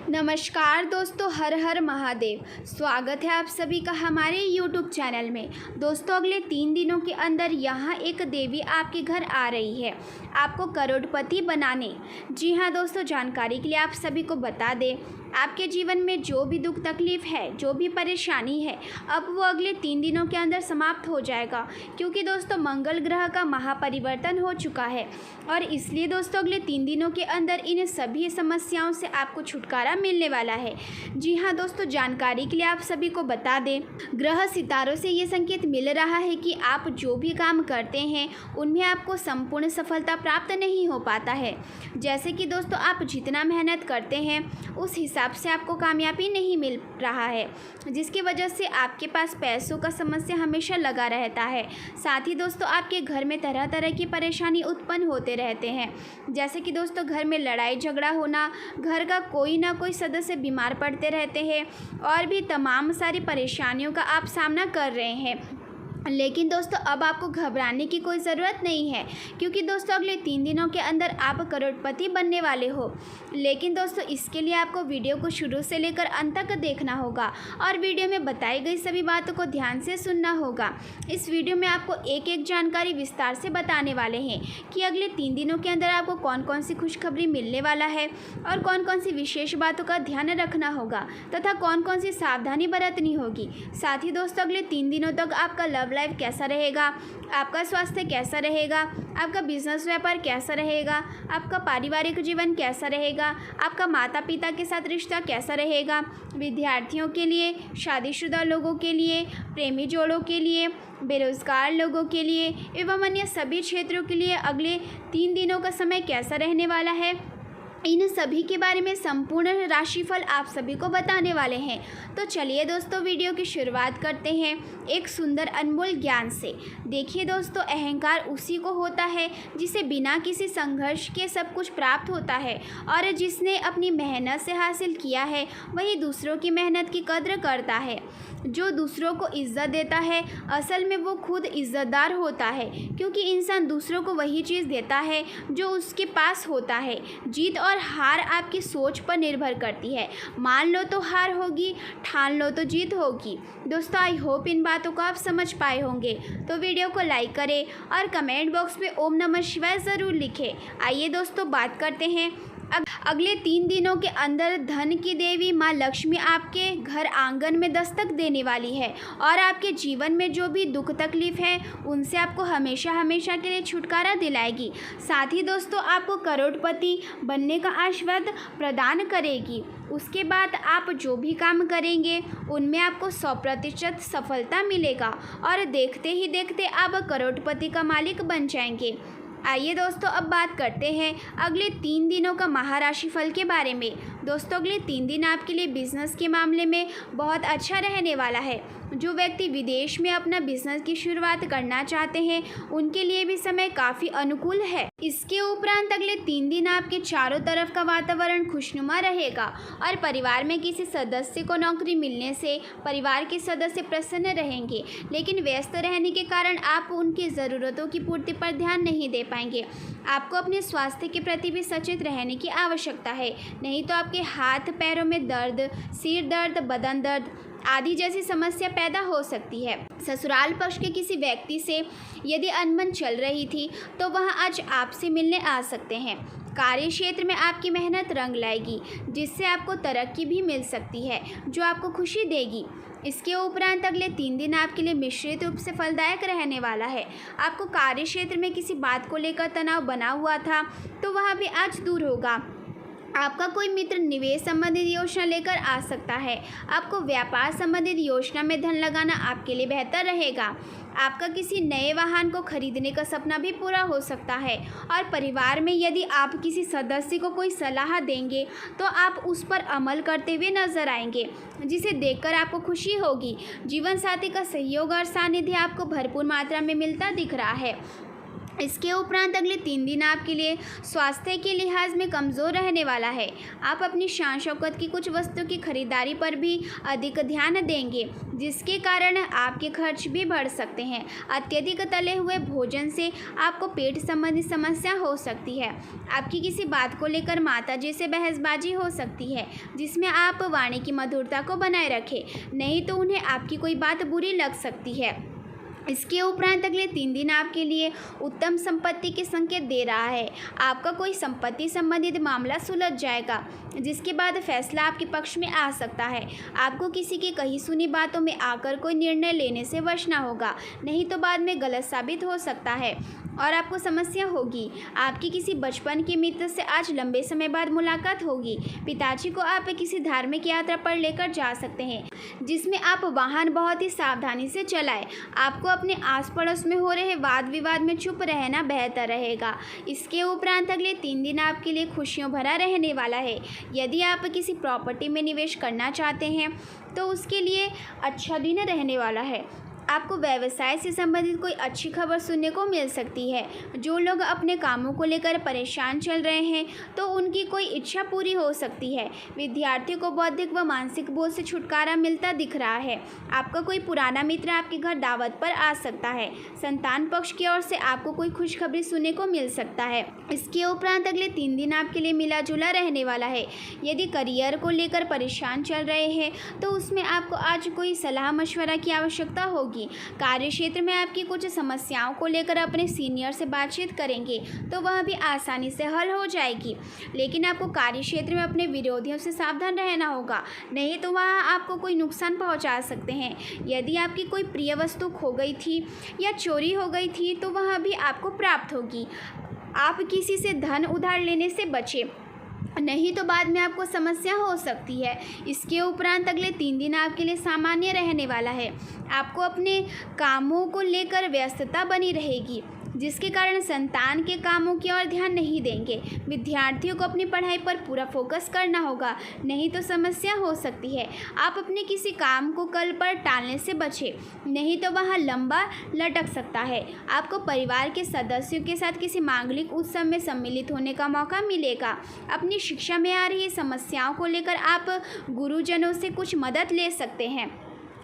नमस्कार दोस्तों, हर हर महादेव। स्वागत है आप सभी का हमारे YouTube चैनल में। दोस्तों, अगले 3 दिनों के अंदर यहाँ एक देवी आपके घर आ रही है आपको करोड़पति बनाने। जी हाँ दोस्तों, जानकारी के लिए आप सभी को बता दें, आपके जीवन में जो भी दुख तकलीफ़ है, जो भी परेशानी है, अब वो अगले 3 दिनों के अंदर समाप्त हो जाएगा, क्योंकि दोस्तों मंगल ग्रह का महापरिवर्तन हो चुका है। और इसलिए दोस्तों अगले 3 दिनों के अंदर इन सभी समस्याओं से आपको छुटकारा मिलने वाला है। जी हाँ दोस्तों, जानकारी के लिए आप सभी को बता दें, ग्रह सितारों से ये संकेत मिल रहा है कि आप जो भी काम करते हैं उनमें आपको संपूर्ण सफलता प्राप्त नहीं हो पाता है। जैसे कि दोस्तों आप जितना मेहनत करते हैं उस हिसाब से आपको कामयाबी नहीं मिल रहा है, जिसकी वजह से आपके पास पैसों का समस्या हमेशा लगा रहता है। साथ ही दोस्तों आपके घर में तरह तरह की परेशानी उत्पन्न होते रहते हैं, जैसे कि दोस्तों घर में लड़ाई झगड़ा होना, घर का कोई ना कोई सदस्य बीमार पड़ते रहते हैं और भी तमाम सारी परेशानियों का आप सामना कर रहे हैं। लेकिन दोस्तों अब आपको घबराने की कोई ज़रूरत नहीं है, क्योंकि दोस्तों अगले 3 दिनों के अंदर आप करोड़पति बनने वाले हो। लेकिन दोस्तों इसके लिए आपको वीडियो को शुरू से लेकर अंत तक देखना होगा और वीडियो में बताई गई सभी बातों को ध्यान से सुनना होगा। इस वीडियो में आपको एक एक जानकारी विस्तार से बताने वाले हैं कि अगले 3 दिनों के अंदर आपको कौन कौन सी खुशखबरी मिलने वाला है और कौन कौन सी विशेष बातों का ध्यान रखना होगा तथा कौन कौन सी सावधानी बरतनी होगी। साथ ही दोस्तों अगले 3 दिनों तक आपका लव लाइफ कैसा रहेगा, आपका स्वास्थ्य कैसा रहेगा, आपका बिजनेस व्यापार कैसा रहेगा, आपका पारिवारिक जीवन कैसा रहेगा, आपका माता पिता के साथ रिश्ता कैसा रहेगा, विद्यार्थियों के लिए, शादीशुदा लोगों के लिए, प्रेमी जोड़ों के लिए, बेरोजगार लोगों के लिए एवं अन्य सभी क्षेत्रों के लिए अगले 3 दिनों का समय कैसा रहने वाला है, इन सभी के बारे में संपूर्ण राशिफल आप सभी को बताने वाले हैं। तो चलिए दोस्तों वीडियो की शुरुआत करते हैं एक सुंदर अनमोल ज्ञान से। देखिए दोस्तों, अहंकार उसी को होता है जिसे बिना किसी संघर्ष के सब कुछ प्राप्त होता है, और जिसने अपनी मेहनत से हासिल किया है वही दूसरों की मेहनत की कद्र करता है। जो दूसरों को इज्जत देता है असल में वो खुद इज्जतदार होता है, क्योंकि इंसान दूसरों को वही चीज़ देता है जो उसके पास होता है। जीत और हार आपकी सोच पर निर्भर करती है। मान लो तो हार होगी, ठान लो तो जीत होगी। दोस्तों आई होप इन बातों को आप समझ पाए होंगे। तो वीडियो को लाइक करें और कमेंट बॉक्स में ओम नमः शिवाय ज़रूर लिखें। आइए दोस्तों बात करते हैं अगले 3 दिनों के अंदर धन की देवी माँ लक्ष्मी आपके घर आंगन में दस्तक देने वाली है और आपके जीवन में जो भी दुख तकलीफ है उनसे आपको हमेशा हमेशा के लिए छुटकारा दिलाएगी। साथ ही दोस्तों आपको करोड़पति बनने का आशीर्वाद प्रदान करेगी। उसके बाद आप जो भी काम करेंगे उनमें आपको 100% सफलता मिलेगा और देखते ही देखते आप करोड़पति का मालिक बन जाएंगे। आइए दोस्तों अब बात करते हैं अगले 3 दिनों का महाराशि फल के बारे में। दोस्तों अगले 3 दिन आपके लिए बिजनेस के मामले में बहुत अच्छा रहने वाला है। जो व्यक्ति विदेश में अपना बिजनेस की शुरुआत करना चाहते हैं उनके लिए भी समय काफ़ी अनुकूल है। इसके उपरांत अगले 3 दिन आपके चारों तरफ का वातावरण खुशनुमा रहेगा और परिवार में किसी सदस्य को नौकरी मिलने से परिवार के सदस्य प्रसन्न रहेंगे, लेकिन व्यस्त रहने के कारण आप उनकी ज़रूरतों की पूर्ति पर ध्यान नहीं दे पाएंगे। आपको अपने स्वास्थ्य के प्रति भी सचेत रहने की आवश्यकता है, नहीं तो आपके हाथ पैरों में दर्द, सिर दर्द, बदन दर्द आदि जैसी समस्या पैदा हो सकती है। ससुराल पक्ष के किसी व्यक्ति से यदि अनबन चल रही थी तो वह आज आपसे मिलने आ सकते हैं। कार्य क्षेत्र में आपकी मेहनत रंग लाएगी, जिससे आपको तरक्की भी मिल सकती है जो आपको खुशी देगी। इसके उपरांत अगले 3 दिन आपके लिए मिश्रित रूप से फलदायक रहने वाला है। आपको कार्य क्षेत्र में किसी बात को लेकर तनाव बना हुआ था तो वह भी आज दूर होगा। आपका कोई मित्र निवेश संबंधित योजना लेकर आ सकता है। आपको व्यापार संबंधित योजना में धन लगाना आपके लिए बेहतर रहेगा। आपका किसी नए वाहन को खरीदने का सपना भी पूरा हो सकता है और परिवार में यदि आप किसी सदस्य को कोई सलाह देंगे तो आप उस पर अमल करते हुए नजर आएंगे, जिसे देखकर आपको खुशी होगी। जीवन साथी का सहयोग और सानिध्य आपको भरपूर मात्रा में मिलता दिख रहा है। इसके उपरांत अगले 3 दिन आपके लिए स्वास्थ्य के लिहाज में कमज़ोर रहने वाला है। आप अपनी शान शौकत की कुछ वस्तुओं की खरीदारी पर भी अधिक ध्यान देंगे, जिसके कारण आपके खर्च भी बढ़ सकते हैं। अत्यधिक तले हुए भोजन से आपको पेट संबंधी समस्या हो सकती है। आपकी किसी बात को लेकर माताजी से बहसबाजी हो सकती है, जिसमें आप वाणी की मधुरता को बनाए रखें, नहीं तो उन्हें आपकी कोई बात बुरी लग सकती है। इसके उपरांत अगले 3 दिन आपके लिए उत्तम संपत्ति के संकेत दे रहा है। आपका कोई संपत्ति संबंधित मामला सुलझ जाएगा, जिसके बाद फैसला आपके पक्ष में आ सकता है। आपको किसी की कही सुनी बातों में आकर कोई निर्णय लेने से बचना होगा, नहीं तो बाद में गलत साबित हो सकता है और आपको समस्या होगी। आपकी किसी बचपन के मित्र से आज लंबे समय बाद मुलाकात होगी। पिताजी को आप किसी धार्मिक यात्रा पर लेकर जा सकते हैं, जिसमें आप वाहन बहुत ही सावधानी से चलाएं। आपको अपने आस पड़ोस में हो रहे वाद विवाद में चुप रहना बेहतर रहेगा। इसके उपरांत अगले 3 दिन आपके लिए खुशियों भरा रहने वाला है। यदि आप किसी प्रॉपर्टी में निवेश करना चाहते हैं तो उसके लिए अच्छा दिन रहने वाला है। आपको व्यवसाय से संबंधित कोई अच्छी खबर सुनने को मिल सकती है। जो लोग अपने कामों को लेकर परेशान चल रहे हैं तो उनकी कोई इच्छा पूरी हो सकती है। विद्यार्थियों को बौद्धिक व मानसिक बोझ से छुटकारा मिलता दिख रहा है। आपका कोई पुराना मित्र आपके घर दावत पर आ सकता है। संतान पक्ष की ओर से आपको कोई खुशखबरी सुनने को मिल सकता है। इसके उपरांत अगले 3 दिन आपके लिए मिला जुला रहने वाला है। यदि करियर को लेकर परेशान चल रहे हैं तो उसमें आपको आज कोई सलाह मशवरा की आवश्यकता होगी। कार्य क्षेत्र में आपकी कुछ समस्याओं को लेकर अपने सीनियर से बातचीत करेंगे तो वह भी आसानी से हल हो जाएगी, लेकिन आपको कार्य क्षेत्र में अपने विरोधियों से सावधान रहना होगा, नहीं तो वह आपको कोई नुकसान पहुंचा सकते हैं। यदि आपकी कोई प्रिय वस्तु खो गई थी या चोरी हो गई थी तो वह भी आपको प्राप्त होगी। आप किसी से धन उधार लेने से बचें, नहीं तो बाद में आपको समस्या हो सकती है। इसके उपरांत अगले 3 दिन आपके लिए सामान्य रहने वाला है। आपको अपने कामों को लेकर व्यस्तता बनी रहेगी, जिसके कारण संतान के कामों की ओर ध्यान नहीं देंगे। विद्यार्थियों को अपनी पढ़ाई पर पूरा फोकस करना होगा, नहीं तो समस्या हो सकती है। आप अपने किसी काम को कल पर टालने से बचें, नहीं तो वह लंबा लटक सकता है। आपको परिवार के सदस्यों के साथ किसी मांगलिक उत्सव में सम्मिलित होने का मौका मिलेगा। अपनी शिक्षा में आ रही समस्याओं को लेकर आप गुरुजनों से कुछ मदद ले सकते हैं।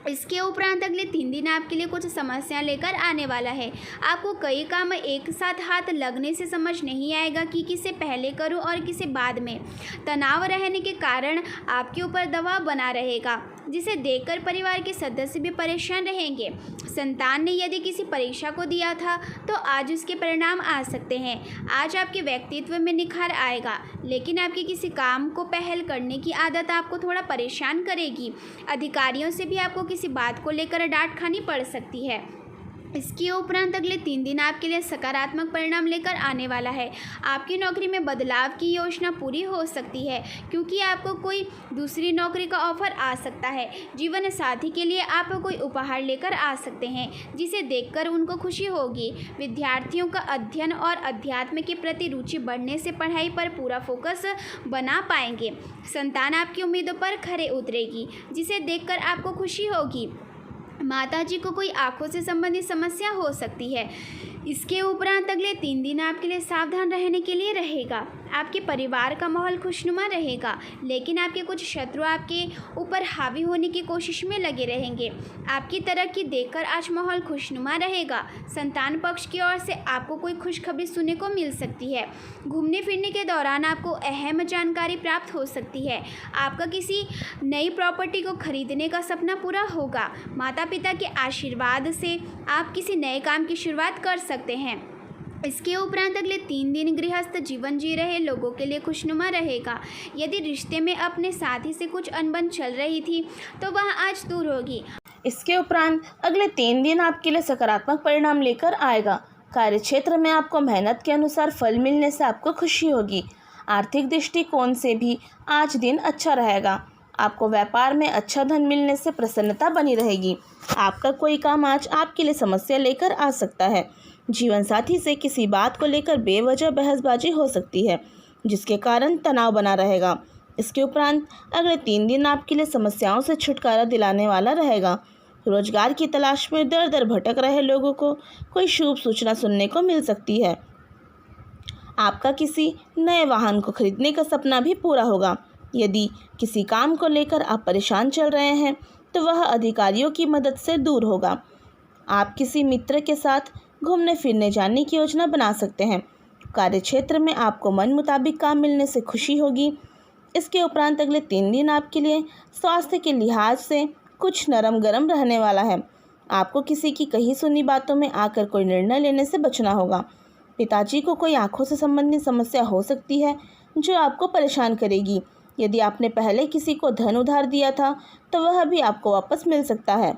इसके उपरांत अगले 3 दिन आपके लिए कुछ समस्या लेकर आने वाला है। आपको कई काम एक साथ हाथ लगने से समझ नहीं आएगा कि किसे पहले करूं और किसे बाद में। तनाव रहने के कारण आपके ऊपर दबाव बना रहेगा, जिसे देखकर परिवार के सदस्य भी परेशान रहेंगे। संतान ने यदि किसी परीक्षा को दिया था तो आज उसके परिणाम आ सकते हैं। आज आपके व्यक्तित्व में निखार आएगा, लेकिन आपके किसी काम को पहल करने की आदत आपको थोड़ा परेशान करेगी। अधिकारियों से भी आपको किसी बात को लेकर डांट खानी पड़ सकती है। इसके उपरांत अगले 3 दिन आपके लिए सकारात्मक परिणाम लेकर आने वाला है। आपकी नौकरी में बदलाव की योजना पूरी हो सकती है, क्योंकि आपको कोई दूसरी नौकरी का ऑफर आ सकता है। जीवन साथी के लिए आप कोई उपहार लेकर आ सकते हैं, जिसे देखकर उनको खुशी होगी। विद्यार्थियों का अध्ययन और अध्यात्म के प्रति रुचि बढ़ने से पढ़ाई पर पूरा फोकस बना पाएंगे। संतान आपकी उम्मीदों पर खरे उतरेगी, जिसे देखकर आपको खुशी होगी। माताजी को कोई आंखों से संबंधित समस्या हो सकती है। इसके उपरांत अगले 3 दिन आपके लिए सावधान रहने के लिए रहेगा। आपके परिवार का माहौल खुशनुमा रहेगा, लेकिन आपके कुछ शत्रु आपके ऊपर हावी होने की कोशिश में लगे रहेंगे। आपकी तरक्की देखकर आज माहौल खुशनुमा रहेगा। संतान पक्ष की ओर से आपको कोई खुशखबरी सुनने को मिल सकती है। घूमने फिरने के दौरान आपको अहम जानकारी प्राप्त हो सकती है। आपका किसी नई प्रॉपर्टी को खरीदने का सपना पूरा होगा। माता पिता के आशीर्वाद से आप किसी नए काम की शुरुआत कर सकते हैं। इसके उपरांत अगले 3 दिन गृहस्थ जीवन जी रहे लोगों के लिए खुशनुमा रहेगा। यदि रिश्ते में अपने साथी से कुछ अनबन चल रही थी तो वह आज दूर होगी। इसके उपरांत अगले 3 दिन आपके लिए सकारात्मक परिणाम लेकर आएगा। कार्य क्षेत्र में आपको मेहनत के अनुसार फल मिलने से आपको खुशी होगी। आर्थिक दृष्टिकोण से भी आज दिन अच्छा रहेगा। आपको व्यापार में अच्छा धन मिलने से प्रसन्नता बनी रहेगी। आपका कोई काम आज आपके लिए समस्या लेकर आ सकता है। जीवन साथी से किसी बात को लेकर बेवजह बहसबाजी हो सकती है, जिसके कारण तनाव बना रहेगा। इसके उपरांत अगले 3 दिन आपके लिए समस्याओं से छुटकारा दिलाने वाला रहेगा। रोजगार की तलाश में दर दर भटक रहे लोगों को कोई शुभ सूचना सुनने को मिल सकती है। आपका किसी नए वाहन को खरीदने का सपना भी पूरा होगा। यदि किसी काम को लेकर आप परेशान चल रहे हैं तो वह अधिकारियों की मदद से दूर होगा। आप किसी मित्र के साथ घूमने फिरने जाने की योजना बना सकते हैं। कार्यक्षेत्र में आपको मन मुताबिक काम मिलने से खुशी होगी। इसके उपरांत अगले 3 दिन आपके लिए स्वास्थ्य के लिहाज से कुछ नरम गरम रहने वाला है। आपको किसी की कही सुनी बातों में आकर कोई निर्णय लेने से बचना होगा। पिताजी को कोई आंखों से संबंधित समस्या हो सकती है जो आपको परेशान करेगी। यदि आपने पहले किसी को धन उधार दिया था तो वह भी आपको वापस मिल सकता है।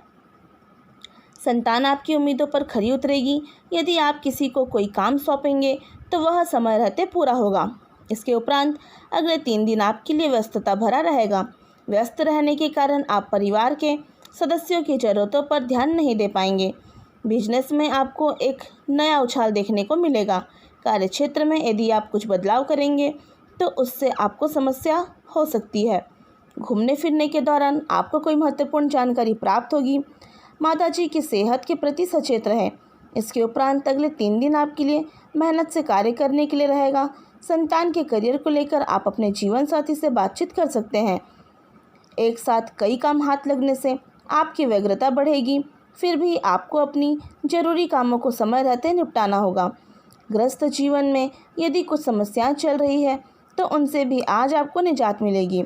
संतान आपकी उम्मीदों पर खरी उतरेगी। यदि आप किसी को कोई काम सौंपेंगे तो वह समय रहते पूरा होगा। इसके उपरांत अगले 3 दिन आपके लिए व्यस्तता भरा रहेगा। व्यस्त रहने के कारण आप परिवार के सदस्यों की ज़रूरतों पर ध्यान नहीं दे पाएंगे। बिजनेस में आपको एक नया उछाल देखने को मिलेगा। कार्यक्षेत्र में यदि आप कुछ बदलाव करेंगे तो उससे आपको समस्या हो सकती है। घूमने फिरने के दौरान आपको कोई महत्वपूर्ण जानकारी प्राप्त होगी। माताजी की सेहत के प्रति सचेत रहें। इसके उपरांत अगले 3 दिन आपके लिए मेहनत से कार्य करने के लिए रहेगा। संतान के करियर को लेकर आप अपने जीवन साथी से बातचीत कर सकते हैं। एक साथ कई काम हाथ लगने से आपकी व्यग्रता बढ़ेगी। फिर भी आपको अपनी जरूरी कामों को समय रहते निपटाना होगा। गृहस्थ जीवन में यदि कुछ समस्याएं चल रही है तो उनसे भी आज आपको निजात मिलेगी।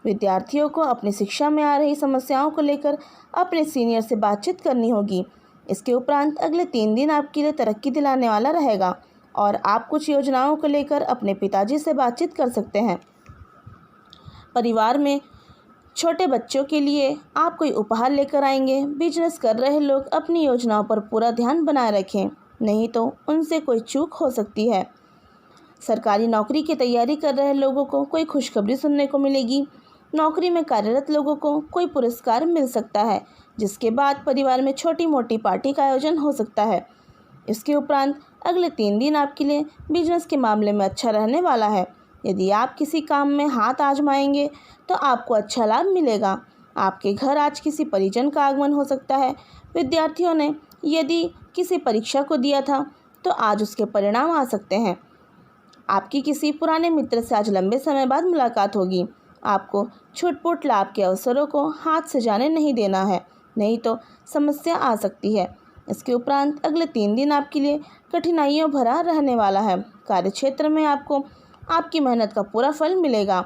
विद्यार्थियों को अपनी शिक्षा में आ रही समस्याओं को लेकर अपने सीनियर से बातचीत करनी होगी। इसके उपरांत अगले 3 दिन आपके लिए तरक्की दिलाने वाला रहेगा और आप कुछ योजनाओं को लेकर अपने पिताजी से बातचीत कर सकते हैं। परिवार में छोटे बच्चों के लिए आप कोई उपहार लेकर आएंगे। बिजनेस कर रहे लोग अपनी योजनाओं पर पूरा ध्यान बनाए रखें, नहीं तो उनसे कोई चूक हो सकती है। सरकारी नौकरी की तैयारी कर रहे लोगों को कोई खुशखबरी सुनने को मिलेगी। नौकरी में कार्यरत लोगों को कोई पुरस्कार मिल सकता है, जिसके बाद परिवार में छोटी मोटी पार्टी का आयोजन हो सकता है। इसके उपरांत अगले 3 दिन आपके लिए बिजनेस के मामले में अच्छा रहने वाला है। यदि आप किसी काम में हाथ आजमाएंगे तो आपको अच्छा लाभ मिलेगा। आपके घर आज किसी परिजन का आगमन हो सकता है। विद्यार्थियों ने यदि किसी परीक्षा को दिया था तो आज उसके परिणाम आ सकते हैं। आपकी किसी पुराने मित्र से आज लंबे समय बाद मुलाकात होगी। आपको छुटपुट लाभ के अवसरों को हाथ से जाने नहीं देना है, नहीं तो समस्या आ सकती है। इसके उपरांत अगले 3 दिन आपके लिए कठिनाइयों भरा रहने वाला है। कार्यक्षेत्र में आपको आपकी मेहनत का पूरा फल मिलेगा।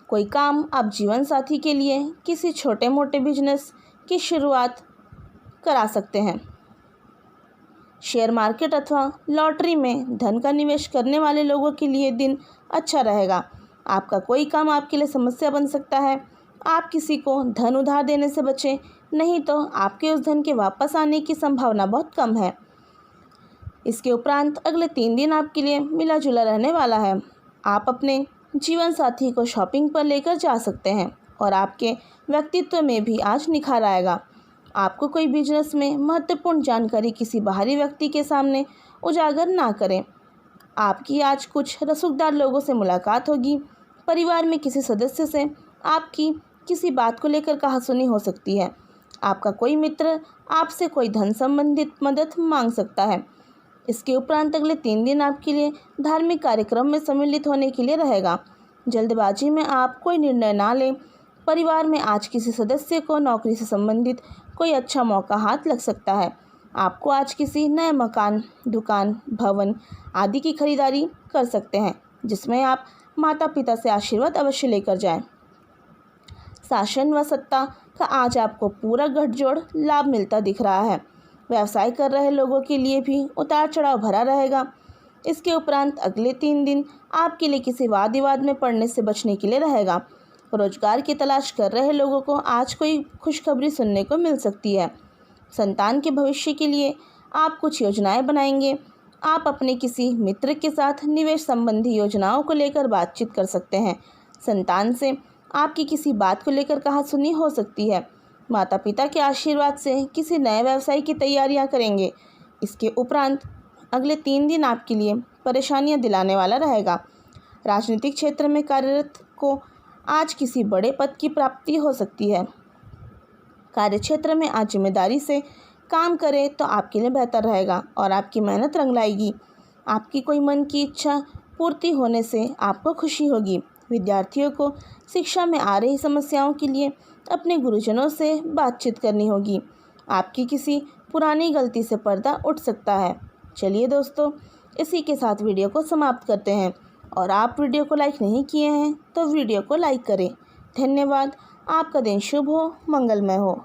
कोई काम आप जीवन साथी के लिए किसी छोटे मोटे बिजनेस की शुरुआत करा सकते हैं। शेयर मार्केट अथवा लॉटरी में धन का निवेश करने वाले लोगों के लिए दिन अच्छा रहेगा। आपका कोई काम आपके लिए समस्या बन सकता है। आप किसी को धन उधार देने से बचें, नहीं तो आपके उस धन के वापस आने की संभावना बहुत कम है। इसके उपरांत अगले 3 दिन आपके लिए मिला जुला रहने वाला है। आप अपने जीवन साथी को शॉपिंग पर लेकर जा सकते हैं और आपके व्यक्तित्व में भी आज निखार आएगा। आपको कोई बिजनेस में महत्वपूर्ण जानकारी किसी बाहरी व्यक्ति के सामने उजागर ना करें। आपकी आज कुछ रसूखदार लोगों से मुलाकात होगी। परिवार में किसी सदस्य से आपकी किसी बात को लेकर कहासुनी हो सकती है। आपका कोई मित्र आपसे कोई धन संबंधित मदद मांग सकता है। इसके उपरांत अगले 3 दिन आपके लिए धार्मिक कार्यक्रम में सम्मिलित होने के लिए रहेगा। जल्दबाजी में आप कोई निर्णय ना लें। परिवार में आज किसी सदस्य को नौकरी से संबंधित कोई अच्छा मौका हाथ लग सकता है। आपको आज किसी नए मकान, दुकान, भवन आदि की खरीदारी कर सकते हैं, जिसमें आप माता पिता से आशीर्वाद अवश्य लेकर जाएं। शासन व सत्ता का आज आपको पूरा गठजोड़ लाभ मिलता दिख रहा है। व्यवसाय कर रहे लोगों के लिए भी उतार चढ़ाव भरा रहेगा। इसके उपरांत अगले 3 दिन आपके लिए किसी वाद विवाद में पड़ने से बचने के लिए रहेगा। रोजगार की तलाश कर रहे लोगों को आज कोई खुशखबरी सुनने को मिल सकती है। संतान के भविष्य के लिए आप कुछ योजनाएं बनाएंगे। आप अपने किसी मित्र के साथ निवेश संबंधी योजनाओं को लेकर बातचीत कर सकते हैं। संतान से आपकी किसी बात को लेकर कहासुनी हो सकती है। माता पिता के आशीर्वाद से किसी नए व्यवसाय की तैयारियां करेंगे। इसके उपरांत अगले 3 दिन आपके लिए परेशानियां दिलाने वाला रहेगा। राजनीतिक क्षेत्र में कार्यरत को आज किसी बड़े पद की प्राप्ति हो सकती है। कार्यक्षेत्र में आज जिम्मेदारी से काम करें तो आपके लिए बेहतर रहेगा और आपकी मेहनत रंग लाएगी। आपकी कोई मन की इच्छा पूर्ति होने से आपको खुशी होगी। विद्यार्थियों को शिक्षा में आ रही समस्याओं के लिए अपने गुरुजनों से बातचीत करनी होगी। आपकी किसी पुरानी गलती से पर्दा उठ सकता है। चलिए दोस्तों, इसी के साथ वीडियो को समाप्त करते हैं और आप वीडियो को लाइक नहीं किए हैं तो वीडियो को लाइक करें। धन्यवाद। आपका दिन शुभ हो, मंगलमय हो।